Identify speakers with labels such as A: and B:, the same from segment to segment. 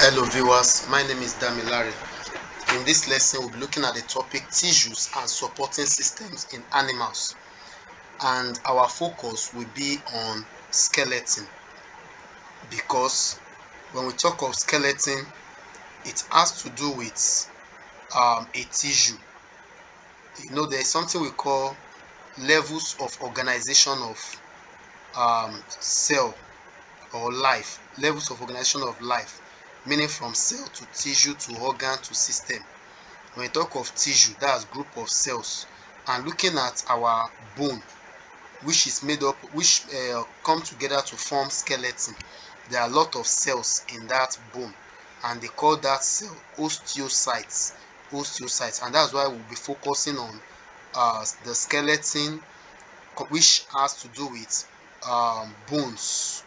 A: Hello viewers, my name is Damilare. In this lesson, we'll be looking at the topic tissues and supporting systems in animals, and our focus will be on skeleton, because when we talk of skeleton, it has to do with a tissue. There is something we call levels of organization of cell or life, levels of organization of life, meaning from cell to tissue to organ to system. When we talk of tissue, that's group of cells, and looking at our bone, which is made up, which come together to form skeleton, there are a lot of cells in that bone, and they call that cell osteocytes. And that's why we'll be focusing on the skeleton, which has to do with bones,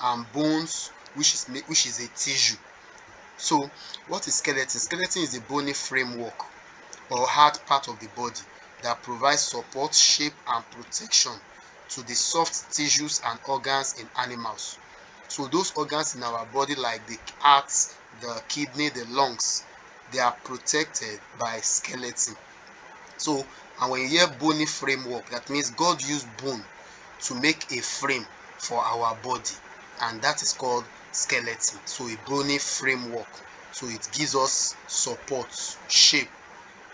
A: and bones, which is a tissue. So, what is skeleton? Skeleton is a bony framework or hard part of the body that provides support, shape, and protection to the soft tissues and organs in animals. So those organs in our body, like the heart, the kidney, the lungs, they are protected by skeleton. So, and when you hear bony framework, that means God used bone to make a frame for our body, and that is called skeleton. So a bony framework, so it gives us support, shape.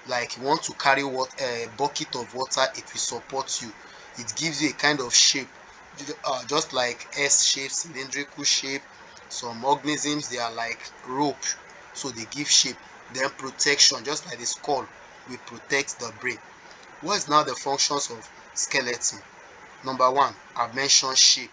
A: Like you want to carry a bucket of water, it will support you. It gives you a kind of shape, just like S shape, cylindrical shape. Some organisms, they are like rope, so they give shape. Then protection, just like the skull will protect the brain. What is now the functions of skeleton? Number one, I've mentioned shape.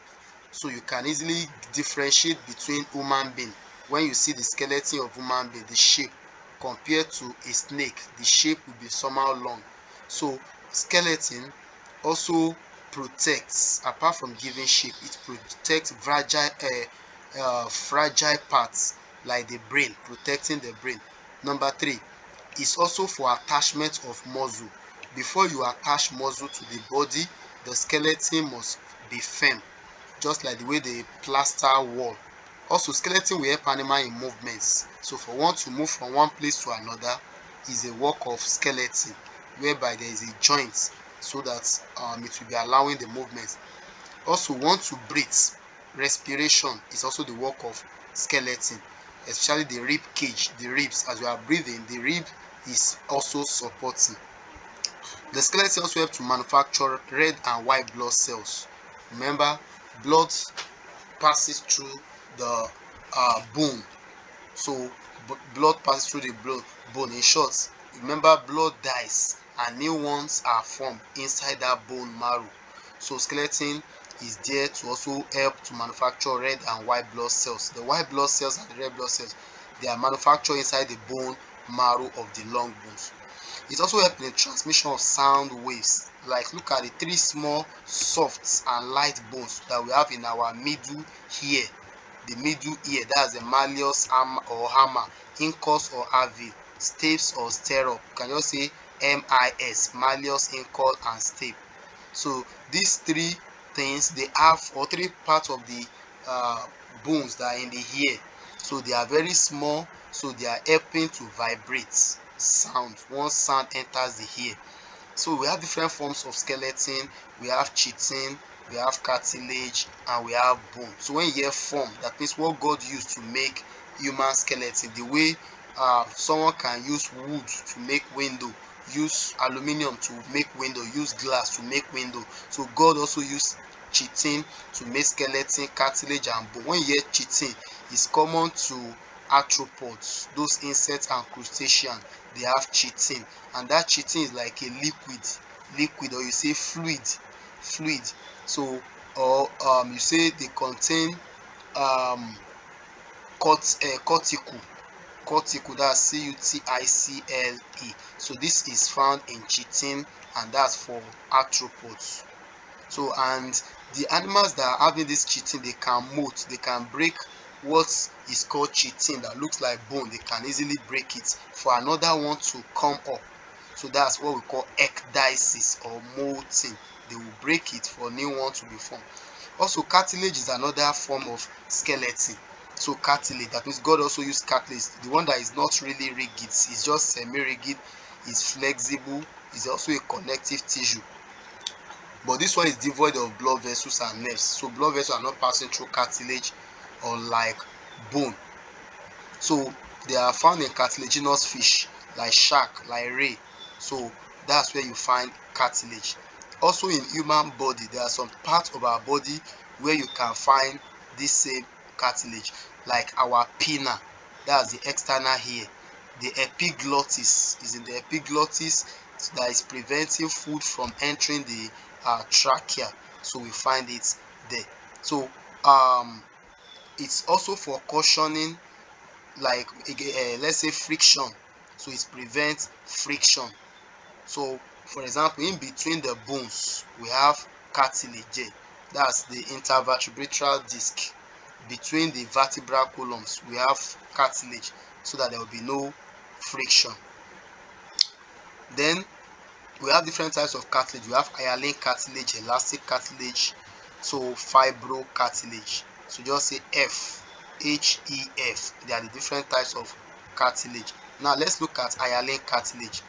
A: So you can easily differentiate between human being. When you see the skeleton of human being, the shape, compared to a snake, the shape will be somehow long. So skeleton also protects, apart from giving shape, it protects fragile parts like the brain, protecting the brain. Number three, is also for attachment of muscle. Before you attach muscle to the body, the skeleton must be firm, just like the way they plaster wall. Also, skeleton will help animal in movements. So for one to move from one place to another is a work of skeleton, whereby there is a joint, so that it will be allowing the movement. Also, want to breathe, respiration is also the work of skeleton, especially the rib cage, the ribs. As you are breathing, the rib is also supporting. The skeleton also helps to manufacture red and white blood cells. Remember, blood passes through the bone. So blood passes through the bone. In short, remember, blood dies and new ones are formed inside that bone marrow. So skeleton is there to also help to manufacture red and white blood cells. The white blood cells and the red blood cells, they are manufactured inside the bone marrow of the long bones. It also helps in the transmission of sound waves. Like, look at the three small, soft, and light bones that we have in our middle ear. The middle ear, that's the malleus or hammer, incus or avil, stapes or stirrup. You can just say MIS, malleus, incus, and stape. So these three things, they have, or three parts of the bones that are in the ear. So they are very small, so they are helping to vibrate sound once sound enters the ear. So we have different forms of skeleton. We have chitin, we have cartilage, and we have bone. So when you hear form, that means what God used to make human skeleton. The way someone can use wood to make window, use aluminium to make window, use glass to make window. So God also used chitin to make skeleton, cartilage, and bone. When you hear chitin, it's common to arthropods, those insects and crustaceans. They have chitin, and that chitin is like a liquid, or you say fluid. So, or you say they contain um cortical, that's CUTICLE. So this is found in chitin, and that's for arthropods. So, and the animals that are having this chitin, they can molt, they can break what is called chitin that looks like bone. They can easily break it for another one to come up. So that's what we call ecdysis or molting. They will break it for new one to be formed. Also, cartilage is another form of skeleton. So cartilage, that means God also used cartilage, the one that is not really rigid, it's just semi-rigid, is flexible, is also a connective tissue. But this one is devoid of blood vessels and nerves. So blood vessels are not passing through cartilage, unlike bone. So they are found in cartilaginous fish like shark, like ray. So that's where you find cartilage. Also in human body, there are some parts of our body where you can find this same cartilage, like our pinna, that's the external ear. The epiglottis is in the epiglottis, that is preventing food from entering the trachea. So we find it there. So it's also for cautioning, like let's say friction, so it prevents friction. So for example, in between the bones we have cartilage there, that's the intervertebral disc. Between the vertebral columns we have cartilage, so that there will be no friction. Then we have different types of cartilage. We have hyaline cartilage, elastic cartilage, so fibrocartilage. So just say HEF. They are the different types of cartilage. Now let's look at hyaline cartilage.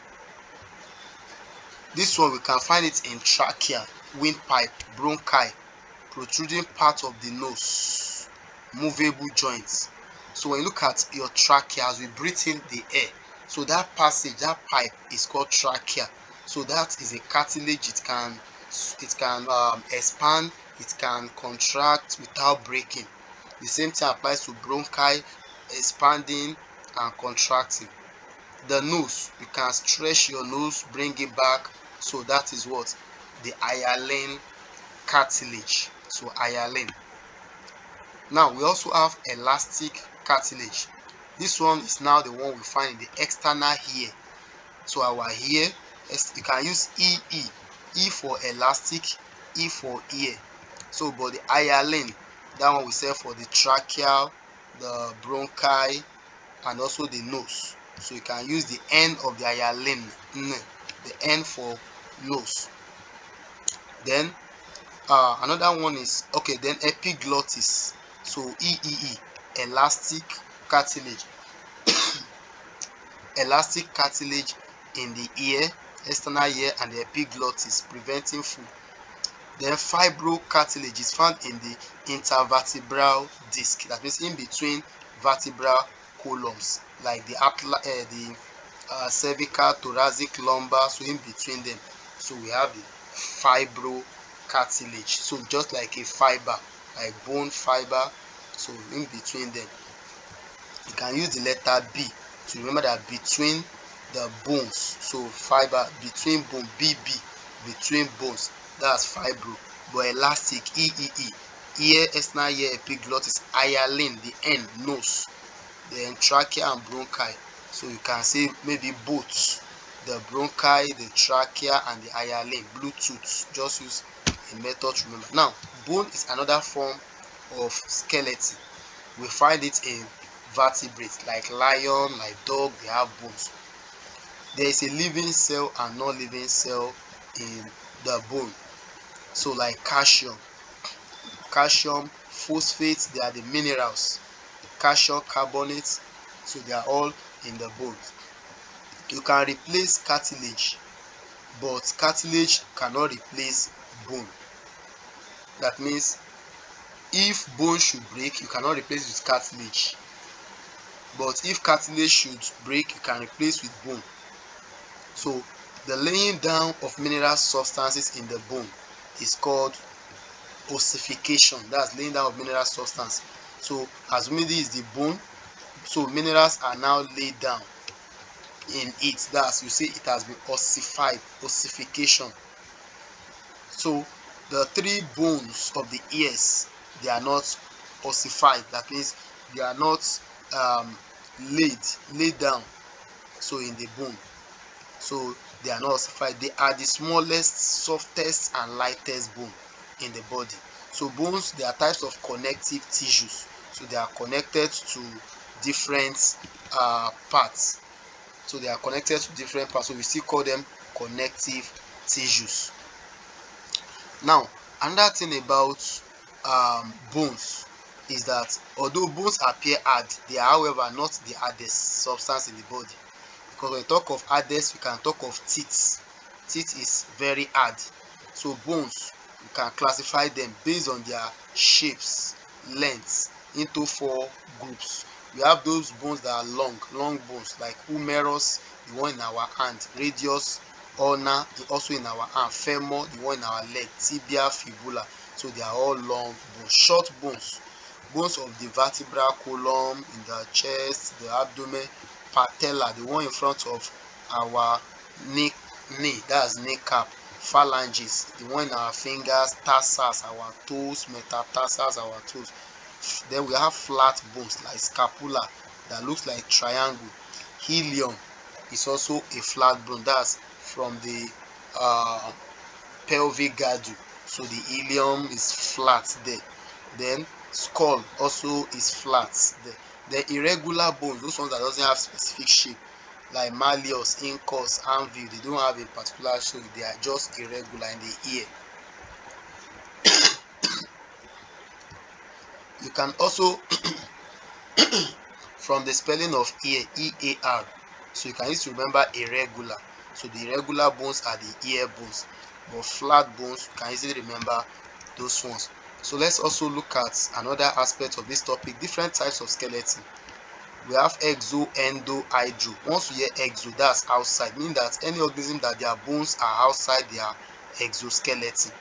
A: This one we can find it in trachea, windpipe, bronchi, protruding part of the nose, movable joints. So when you look at your trachea, as we breathe in the air, so that passage, that pipe is called trachea. So that is a cartilage. It can expand, it can contract without breaking. The same thing applies to bronchi, expanding and contracting. The nose, you can stretch your nose, bring it back. So that is what? The hyaline cartilage. So hyaline. Now we also have elastic cartilage. This one is now the one we find in the external ear. So our ear, you can use EE. E for elastic, E for ear. So but the hyaline, that one we say for the tracheal, the bronchi, and also the nose. So you can use the end of the hyaline, the end for nose. Then another one is, okay, then epiglottis. So EEE, elastic cartilage. Elastic cartilage in the ear, external ear, and the epiglottis, preventing food. Then fibrocartilage is found in the intervertebral disc, that means in between vertebral columns, like the cervical, thoracic, lumbar, so in between them. So we have the fibrocartilage. So just like a fiber, like bone fiber, so in between them. You can use the letter B to remember that between the bones, so fiber, between bone, BB, between bones, that's fibro. But elastic, EEE, ear, external ear, epiglottis, hyaline, the end, nose, then trachea and bronchi. So you can say maybe both, the bronchi, the trachea, and the hyaline, Bluetooth. Just use a method to remember. Now bone is another form of skeleton. We find it in vertebrates like lion, like dog, they have bones. There is a living cell and non-living cell in the bone. So like calcium, phosphate, they are the minerals. Calcium carbonate, so they are all in the bones. You can replace cartilage, but cartilage cannot replace bone. That means if bone should break, you cannot replace it with cartilage. But if cartilage should break, you can replace with bone. So the laying down of mineral substances in the bone is called ossification. That's laying down of mineral substance. So assuming this is the bone, so minerals are now laid down in it. That's, you say it has been ossified, ossification. So the three bones of the ears, they are not ossified. That means they are not laid down, so in the bone. So they are not ossified. They are the smallest, softest, and lightest bone in the body. So bones, they are types of connective tissues. So they are connected to different parts. So they are connected to different parts. So we still call them connective tissues. Now, another thing about bones is that although bones appear hard, they are however not the hardest substance in the body. Because when we talk of hardest, we can talk of teeth. Teeth is very hard. So bones, we can classify them based on their shapes, lengths into 4 groups. We have those bones that are long bones like humerus, the one in our hand, radius, ulna, also in our hand, femur, the one in our leg, tibia, fibula. So they are all long bones. Short bones, bones of the vertebral column, in the chest, the abdomen, patella, the one in front of our knee, that's kneecap, phalanges, the one in our fingers, tarsals, our toes, metatarsals, our toes. Then we have flat bones like scapula that looks like triangle. Ilium is also a flat bone, that's from the pelvic girdle. So the ilium is flat there. Then skull also is flat there. The irregular bones, those ones that doesn't have specific shape, like malleus, incus, anvil, they don't have a particular shape, they are just irregular in the ear. You can also from the spelling of ear, E-A-R, so you can use to remember irregular. So the irregular bones are the ear bones, but flat bones, you can easily remember those ones. So let's also look at another aspect of this topic, different types of skeleton. We have exo, endo, hydro. Once we hear exo, that's outside, meaning that any organism that their bones are outside their exoskeleton,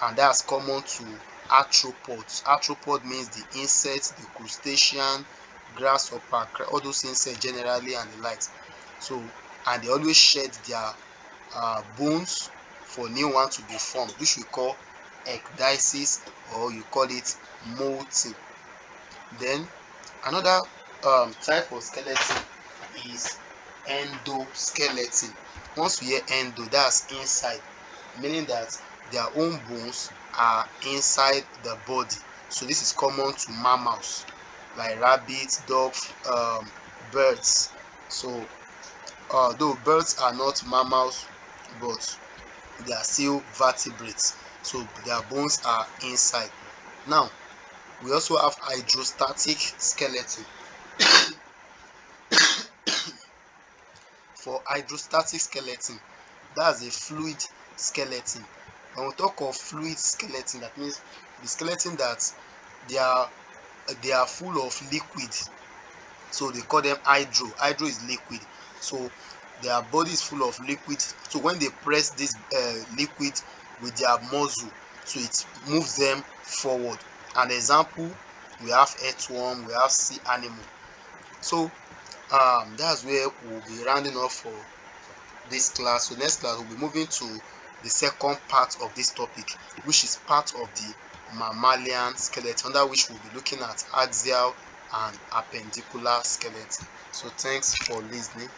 A: and that's common to arthropods. Arthropod means the insects, the crustacean, grasshopper, all those insects generally and the likes. So, and they always shed their bones for new ones to be formed, which we call ecdysis, or you call it molting. Then another type of skeleton is endoskeleton. Once we hear endo, that's inside, meaning that their own bones are inside the body. So this is common to mammals like rabbits, dogs, birds. So though birds are not mammals, but they are still vertebrates, so their bones are inside. Now we also have hydrostatic skeleton. For hydrostatic skeleton, that's a fluid skeleton. When we talk of fluid skeleton, that means the skeleton that they are full of liquid, so they call them hydro. Hydro is liquid, so their body is full of liquid. So when they press this liquid with their muscle, so it moves them forward. An example, we have earthworm, we have sea animal. So that's where we'll be rounding off for this class. So next class we'll be moving to the second part of this topic, which is part of the mammalian skeleton, under which we'll be looking at axial and appendicular skeleton. So thanks for listening.